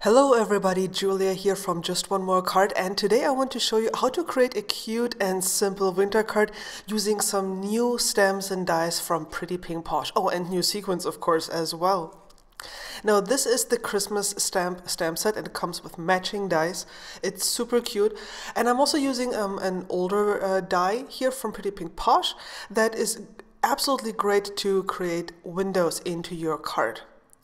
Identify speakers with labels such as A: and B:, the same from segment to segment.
A: Hello everybody, Julia here from Just One More Card, and today I want to show you how to create a cute and simple winter card using some new stamps and dies from Pretty Pink Posh. Oh, and new sequins of course as well. Now this is the Christmas stamp set and it comes with matching dies. It's super cute, and I'm also using an older die here from Pretty Pink Posh that is absolutely great to create windows into your card,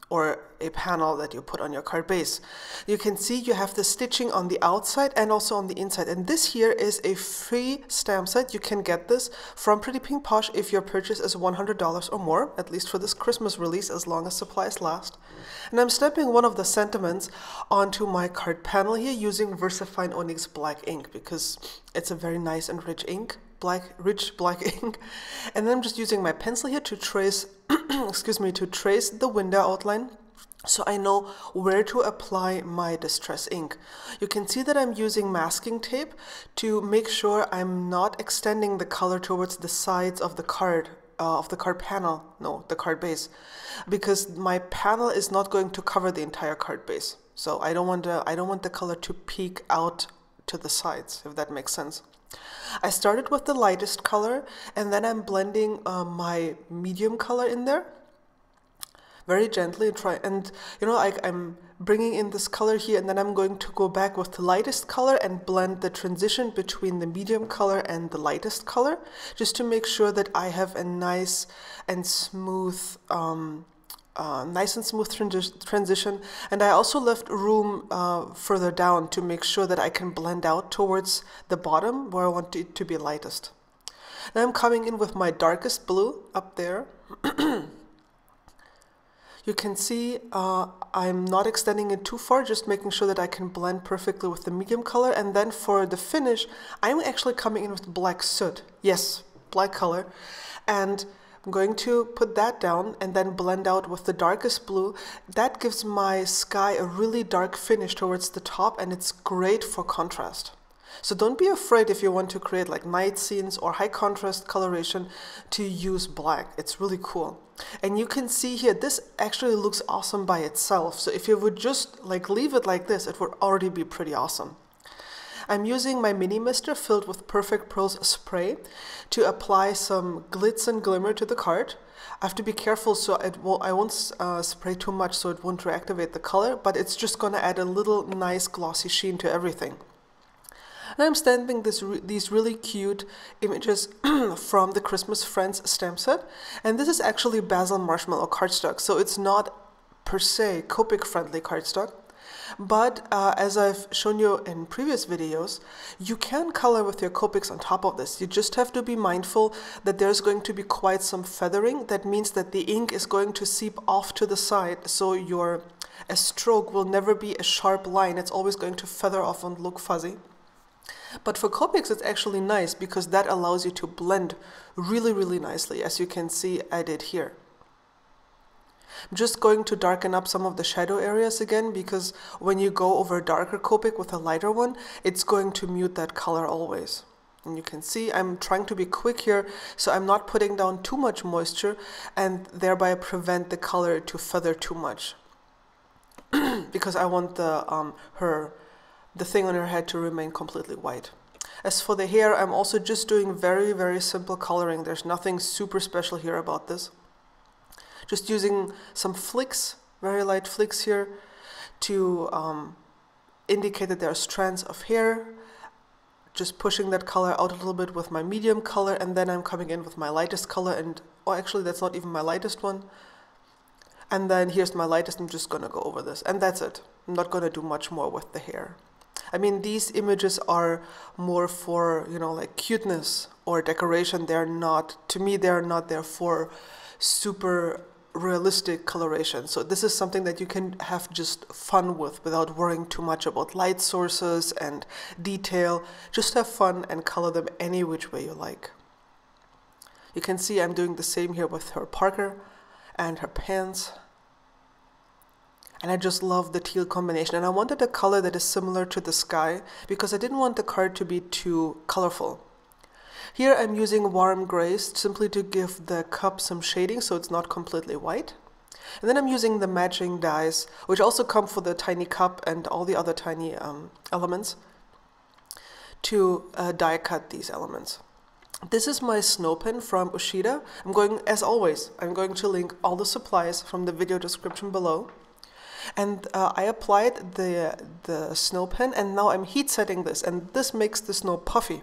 A: or a panel that you put on your card base. You can see you have the stitching on the outside and also on the inside. And this here is a free stamp set. You can get this from Pretty Pink Posh if your purchase is $100 or more, at least for this Christmas release, as long as supplies last. And I'm stamping one of the sentiments onto my card panel here using VersaFine Onyx Black ink because it's a very nice and rich ink. Rich black ink. And then I'm just using my pencil here to trace to trace the window outline so I know where to apply my distress ink. You can see that I'm using masking tape to make sure I'm not extending the color towards the sides of the card panel, no, the card base, because my panel is not going to cover the entire card base. So I don't want the color to peek out to the sides, if that makes sense. I started with the lightest color and then I'm blending my medium color in there very gently and I'm bringing in this color here, and then I'm going to go back with the lightest color and blend the transition between the medium color and the lightest color, just to make sure that I have a nice and smooth transition. And I also left room further down to make sure that I can blend out towards the bottom where I want it to be lightest. Now I'm coming in with my darkest blue up there. You can see I'm not extending it too far, just making sure that I can blend perfectly with the medium color. And then for the finish, I'm actually coming in with black soot. Yes, black color. And I'm going to put that down and then blend out with the darkest blue. That gives my sky a really dark finish towards the top, and it's great for contrast. So don't be afraid if you want to create like night scenes or high contrast coloration to use black. It's really cool. And you can see here, this actually looks awesome by itself. So if you would just like leave it like this, it would already be pretty awesome. I'm using my mini mister filled with Perfect Pearls spray to apply some glitz and glimmer to the card. I have to be careful so I won't spray too much so it won't reactivate the color, but it's just going to add a little nice glossy sheen to everything. And I'm stamping these really cute images from the Christmas Friends stamp set. And this is actually Basil Marshmallow cardstock, so it's not per se Copic friendly cardstock. But as I've shown you in previous videos, you can color with your Copics on top of this. You just have to be mindful that there's going to be quite some feathering. That means that the ink is going to seep off to the side, so a stroke will never be a sharp line. It's always going to feather off and look fuzzy. But for Copics it's actually nice because that allows you to blend really, really nicely, as you can see I did here. I'm just going to darken up some of the shadow areas again, because when you go over a darker Copic with a lighter one, it's going to mute that color always. And you can see I'm trying to be quick here, so I'm not putting down too much moisture and thereby prevent the color to feather too much. Because I want the thing on her head to remain completely white. As for the hair, I'm also just doing very, very simple coloring. There's nothing super special here about this. Just using some flicks, very light flicks here, to indicate that there are strands of hair. Just pushing that color out a little bit with my medium color, and then I'm coming in with my lightest color, and oh, actually that's not even my lightest one. And then here's my lightest. I'm just gonna go over this, and that's it. I'm not gonna do much more with the hair. I mean, these images are more for, like cuteness or decoration. They're not, to me, they're not there for super realistic coloration. So this is something that you can have just fun with without worrying too much about light sources and detail. Just have fun and color them any which way you like. You can see I'm doing the same here with her parka and her pants. And I just love the teal combination. And I wanted a color that is similar to the sky because I didn't want the card to be too colorful. Here I'm using warm grays simply to give the cup some shading so it's not completely white. And then I'm using the matching dies, which also come for the tiny cup and all the other tiny elements, to die cut these elements. This is my snow pin from Ushida. As always, I'm going to link all the supplies from the video description below. And I applied the snow pin, and now I'm heat setting this, and this makes the snow puffy.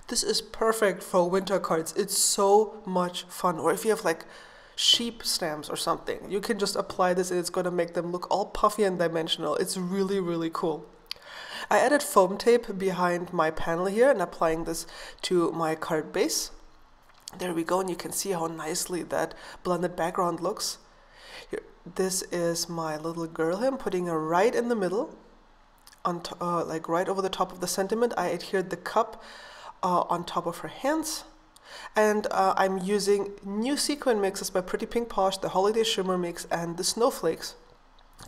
A: This is perfect for winter cards. It's so much fun. Or if you have like sheep stamps or something, you can just apply this and it's going to make them look all puffy and dimensional. It's really, really cool. I added foam tape behind my panel here and applying this to my card base. There we go, and you can see how nicely that blended background looks. Here, this is my little girl here. I'm putting her right in the middle, on like right over the top of the sentiment. I adhered the cup on top of her hands. And I'm using new sequin mixes by Pretty Pink Posh, the Holiday Shimmer Mix, and the Snowflakes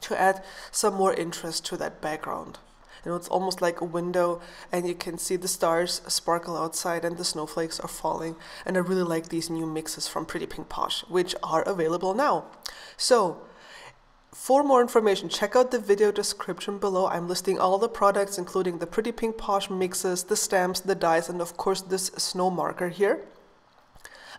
A: to add some more interest to that background. You know, it's almost like a window, and you can see the stars sparkle outside and the snowflakes are falling. And I really like these new mixes from Pretty Pink Posh, which are available now. So, for more information, check out the video description below. I'm listing all the products, including the Pretty Pink Posh mixes, the stamps, the dies, and of course this snow marker here.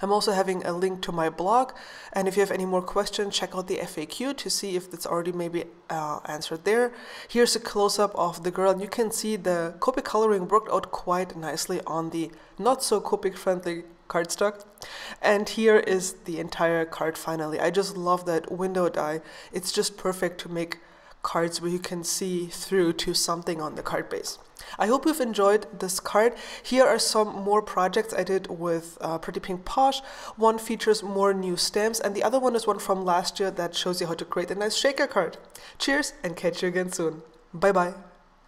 A: I'm also having a link to my blog, and if you have any more questions, check out the FAQ to see if it's already maybe answered there. Here's a close-up of the girl, and you can see the Copic coloring worked out quite nicely on the not so Copic-friendly cardstock. And here is the entire card finally. I just love that window die. It's just perfect to make cards where you can see through to something on the card base. I hope you've enjoyed this card. Here are some more projects I did with Pretty Pink Posh. One features more new stamps, and the other one is one from last year that shows you how to create a nice shaker card. Cheers, and catch you again soon. Bye bye.